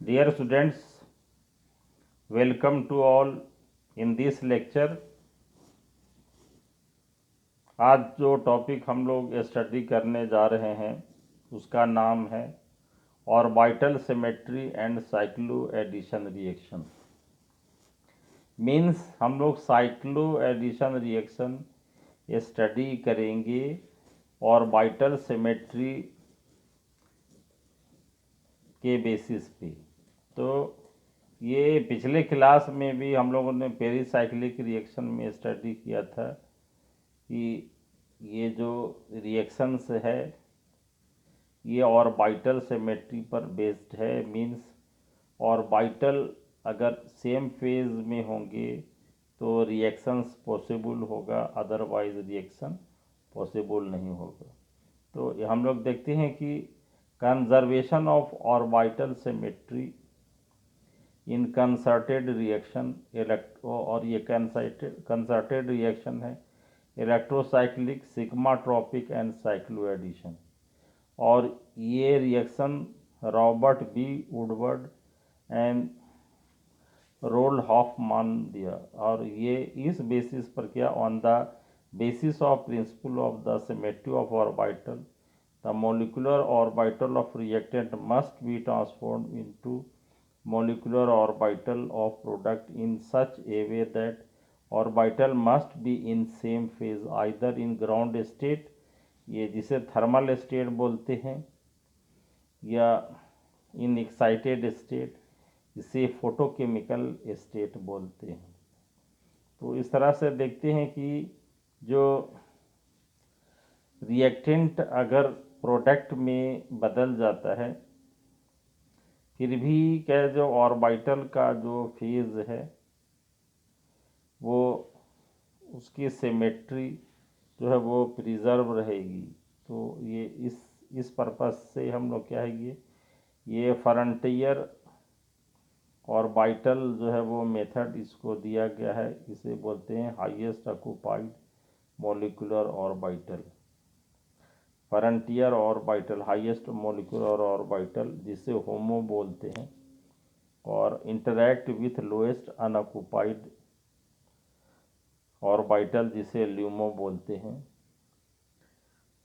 Dear students, welcome to all in this lecture. आज जो topic हम लोग स्टडी करने जा रहे हैं उसका नाम है orbital symmetry and cycloaddition reaction. Means हम लोग साइक्लो एडिशन रिएक्शन स्टडी करेंगे ऑर्बिटल सिमेट्री के बेसिस पे। तो ये पिछले क्लास में भी हम लोगों ने पेरिसाइक्लिक रिएक्शन में स्टडी किया था कि ये जो रिएक्शंस है ये ऑर्बिटल सिमेट्री पर बेस्ड है। मीन्स ऑर्बिटल अगर सेम फेज में होंगे तो रिएक्शंस पॉसिबल होगा, अदरवाइज रिएक्शन पॉसिबल नहीं होगा। तो हम लोग देखते हैं कि conservation of orbital symmetry in concerted reaction और ये कंसर्टेड रिएक्शन है electrocyclic, sigmatropic and cycloaddition. और ये reaction Robert B Woodward and Roald Hoffmann दिया। और ये इस बेसिस पर किया, on the basis of principle of the symmetry of orbital the molecular orbital of reactant must be transformed into molecular orbital of product in such a way that orbital must be in same phase either in ground state, ये जिसे thermal state बोलते हैं, या in excited state, इसे photochemical state बोलते हैं। तो इस तरह से देखते हैं कि जो रिएक्टेंट अगर प्रोडक्ट में बदल जाता है फिर भी क्या जो ऑर्बिटल का जो फेज है वो उसकी सिमेट्री जो है वो प्रिजर्व रहेगी। तो ये इस पर्पस से हम लोग क्या है ये फ्रंटियर ऑर्बिटल जो है वो मेथड इसको दिया गया है। इसे बोलते हैं highest occupied molecular orbital, frontier orbital, highest molecular orbital, जिसे होमो बोलते हैं, और interact with lowest unoccupied orbital जिसे ल्यूमो बोलते हैं।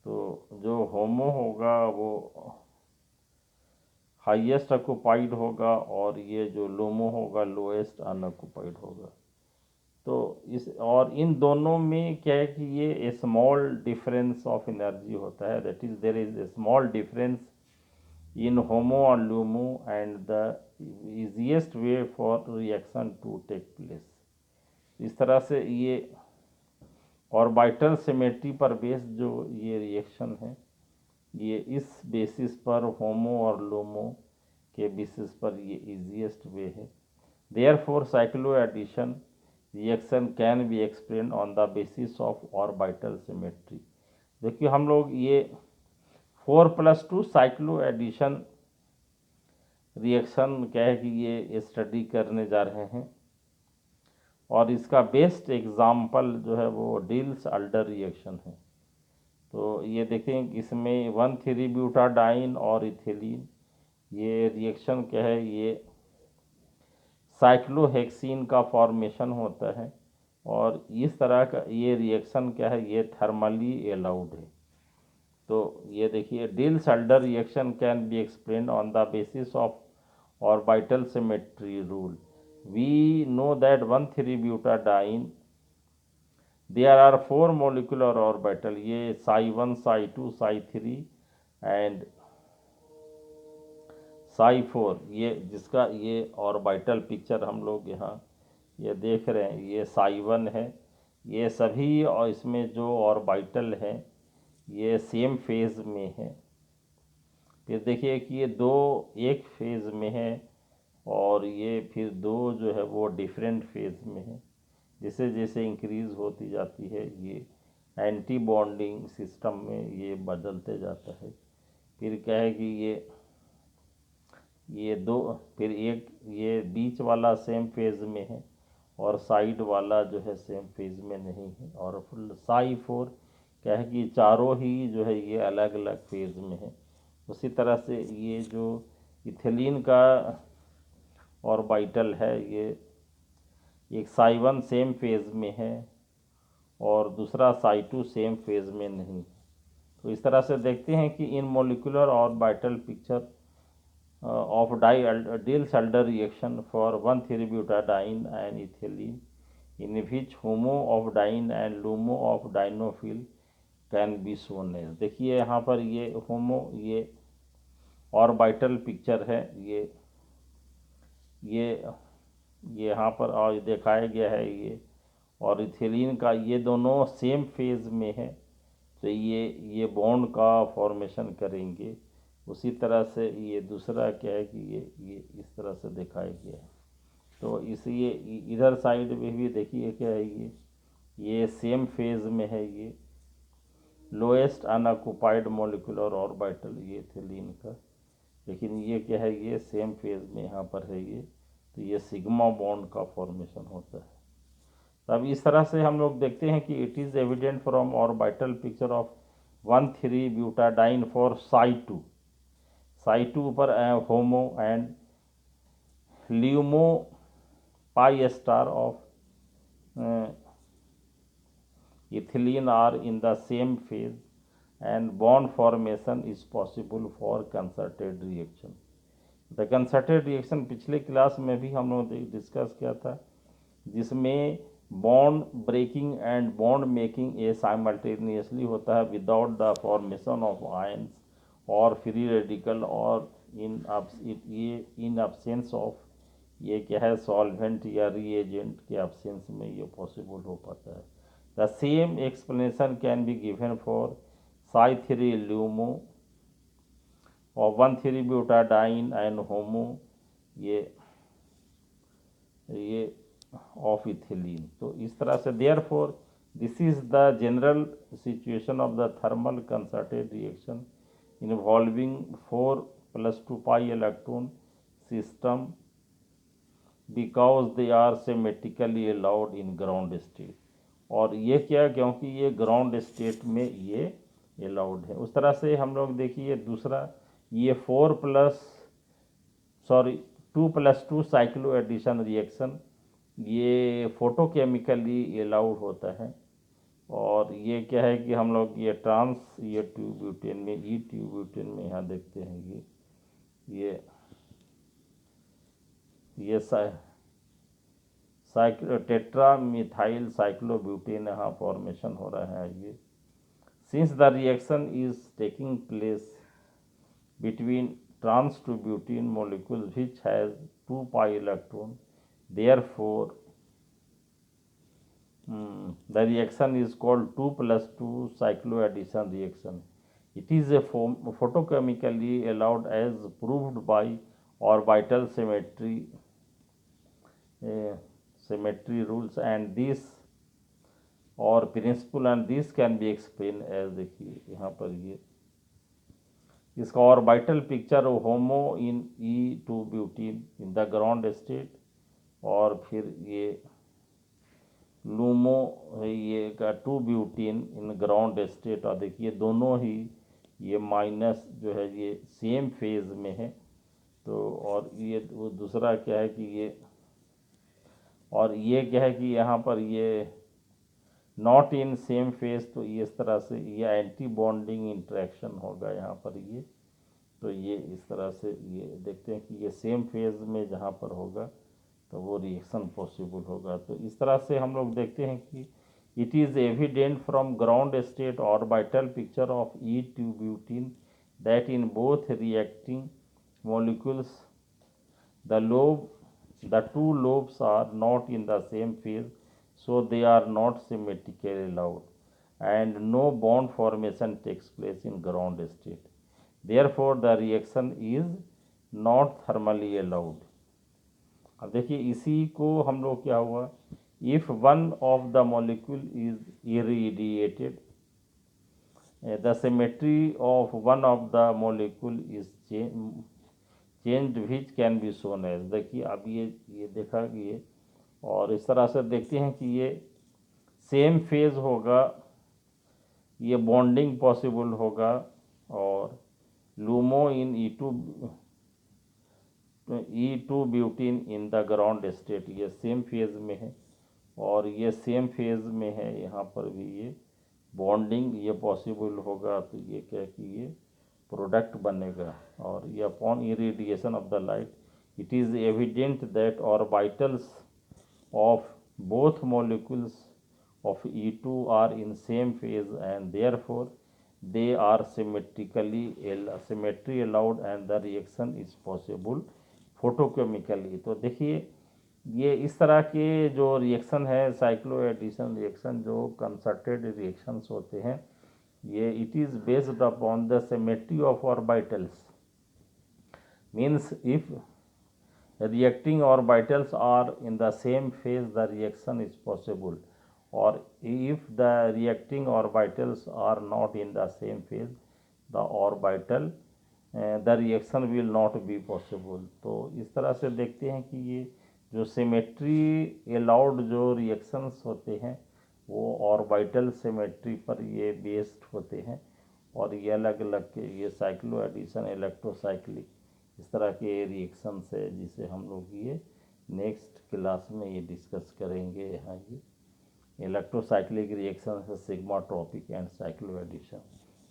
तो जो होमो होगा वो हाईएस्ट ऑक्यूपाइड होगा और ये जो लूमो होगा लोएस्ट अनऑक्यूपाइड होगा। तो इस और इन दोनों में क्या है कि ये स्मॉल डिफरेंस ऑफ एनर्जी होता है, that is there is a small difference in HOMO और LUMO and the easiest way for reaction to take place. इस तरह से ये ऑर्बिटल सिमेट्री पर बेस्ड जो ये रिएक्शन है ये इस बेसिस पर होमो और लूमो के बेसिस पर ये इजीएस्ट वे है। Therefore cycloaddition reaction can be explain on the basis of orbital symmetry. देखिए हम लोग ये 4+2 साइक्लो एडिशन रिएक्शन क्या है कि ये स्टडी करने जा रहे हैं, और इसका बेस्ट एग्जाम्पल जो है वो डिल्स अल्डर रिएक्शन है। तो ये देखें इसमें 1,3-ब्यूटाडाइन और इथिलीन, ये रिएक्शन क्या है ये साइक्लोहेक्सीन का फॉर्मेशन होता है, और इस तरह का ये रिएक्शन क्या है ये थर्मली अलाउड है। तो ये देखिए Diels Alder reaction can be explained on the basis of orbital symmetry rule. We know that 1,3-ब्यूटाडाइन there are 4 molecular orbital, ये psi1 psi2 psi3 and psi4, ये जिसका ये ऑर्बिटल पिक्चर हम लोग यहाँ ये देख रहे हैं ये psi1 है। ये सभी और इसमें जो ऑर्बिटल हैं ये सेम फेज में है। फिर देखिए कि ये दो एक फेज में है और ये फिर दो जो है वो डिफरेंट फेज में है। जैसे जैसे इंक्रीज़ होती जाती है ये एंटी बॉन्डिंग सिस्टम में ये बदलते जाता है। फिर क्या है कि ये दो, फिर एक ये बीच वाला सेम फेज में है और साइड वाला जो है सेम फेज में नहीं है। और फुल psi4 क्या है कि चारों ही जो है ये अलग अलग फेज में है। उसी तरह से ये जो इथिलीन का ऑर्बिटल है, ये एक psi 1 सेम फेज में है और दूसरा psi 2 सेम फेज में नहीं। तो इस तरह से देखते हैं कि इन molecular orbital picture of Diels-Alder reaction for 1,3-butadiene and ethylene, in which HOMO of diene and LUMO of dienophile can be shown as। देखिए यहाँ पर ये HOMO, ये ऑर्बिटल पिक्चर है, ये यहाँ पर और दिखाया गया है ये, और इथिलीन का ये दोनों सेम फेज में है, तो ये बॉन्ड का फॉर्मेशन करेंगे। उसी तरह से ये दूसरा क्या है कि ये इस तरह से दिखाया गया है। तो इसलिए इधर साइड में भी देखिए क्या है, ये सेम फेज में है, ये लोएस्ट अनऑक्युपाइड मोलिकुलर ऑर्बिटल ये इथिलीन का, लेकिन ये क्या है, ये सेम फेज में यहाँ पर है ये, तो ये सिग्मा बॉन्ड का फॉर्मेशन होता है। तब इस तरह से हम लोग देखते हैं कि it is evident from orbital picture of 1,3-butadiene for psi 2 पर HOMO and LUMO pi star of ethylene are in the same phase and bond formation is possible for concerted reaction। The concerted reaction पिछले class में भी हम लोग discuss किया था, जिसमें bond breaking and bond making ये साइमल्टेनियसली होता है without the formation of ions और फ्री रेडिकल, और इन अब्सेंस ऑफ ये क्या है, सॉल्वेंट या रिएजेंट के अब्सेंस में ये पॉसिबल हो पाता है। The same explanation can be given for psi 3 LUMO और 1,3-butadiene एंड HOMO ये ऑफ इथिलीन। तो इस तरह से therefore this is the general situation of the thermal concerted reaction involving 4+2 pi electron system because they are symmetrically allowed in ground state. और ये क्या, क्योंकि ये ग्राउंड स्टेट में ये अलाउड है। उस तरह से हम लोग देखिए दूसरा, ये 2+2 साइक्लो एडिशन रिएक्शन ये फोटोकेमिकली अलाउड होता है, और ये क्या है कि हम लोग ये ये ट्यूब्यूटेन में ट्यूब्यूटेन में यहाँ देखते हैं ये टेट्रा मिथाइल साइक्लोब्यूटेन यहाँ फॉर्मेशन हो रहा है। ये since the reaction is taking place between trans 2 butene molecule which has 2 pi electron, therefore the reaction is called 2+2 cycloaddition reaction। It is a photochemically allowed as proved by orbital symmetry rules and this or principle, and this can be explained as देखिए यहाँ पर ये इसका orbital picture homo in E2 butene in the ground state, और फिर ये LUMO ये का 2 ब्यूटीन इन ग्राउंड स्टेट, और देखिए दोनों ही ये माइनस जो है ये सेम फेज में है। तो और ये वो दूसरा क्या है कि ये, और ये क्या है कि यहाँ पर ये नॉट इन सेम फेज, तो ये इस तरह से ये एंटी बॉन्डिंग इंटरेक्शन होगा यहाँ पर ये। तो ये इस तरह से ये देखते हैं कि ये सेम फेज में जहाँ पर होगा तो वो रिएक्शन पॉसिबल होगा। तो इस तरह से हम लोग देखते हैं कि it is evident from ground state orbital picture of E2 butene that in both reacting molecules the two lobes are not in the same phase, so they are not symmetrically allowed and no bond formation takes place in ground state, therefore the reaction is not thermally allowed। अब देखिए इसी को हम लोग क्या हुआ, if one of the molecule is irradiated the symmetry of one of the molecule is changed which can be shown as। देखिए अब ये देखा कि ये, और इस तरह से देखते हैं कि ये सेम फेज होगा, ये बॉन्डिंग पॉसिबल होगा, और LUMO in E2 butene in the ground state, ये सेम फेज में है और ये सेम फेज में है, यहाँ पर भी ये बॉन्डिंग ये पॉसिबल होगा, तो ये क्या कि ये प्रोडक्ट बनेगा। और ये upon irradiation of the light it is evident that orbitals of both molecules of E2 are in same phase and therefore they are symmetry allowed and the reaction is possible photochemically। तो देखिए ये इस तरह के जो reaction है cyclo addition reaction जो concerted reactions होते हैं, ये it is based upon the symmetry of orbitals, means if reacting orbitals are in the same phase the reaction is possible, or if the reacting orbitals are not in the same phase the orbital the reaction will not be possible। तो इस तरह से देखते हैं कि ये जो symmetry allowed जो रिएक्शंस होते हैं वो ऑर्बिटल सिमेट्री पर ये बेस्ड होते हैं, और ये अलग अलग के ये साइक्लो एडिशन इलेक्ट्रोसाइक्लिक इस तरह के रिएक्शंस है जिसे हम लोग ये नेक्स्ट क्लास में ये डिस्कस करेंगे। यहाँ ये इलेक्ट्रोसाइक्लिक रिएक्शन है sigmatropic and cycloaddition.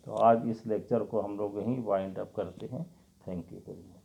तो आज इस लेक्चर को हम लोग यहीं वाइंड अप करते हैं। Thank you very much.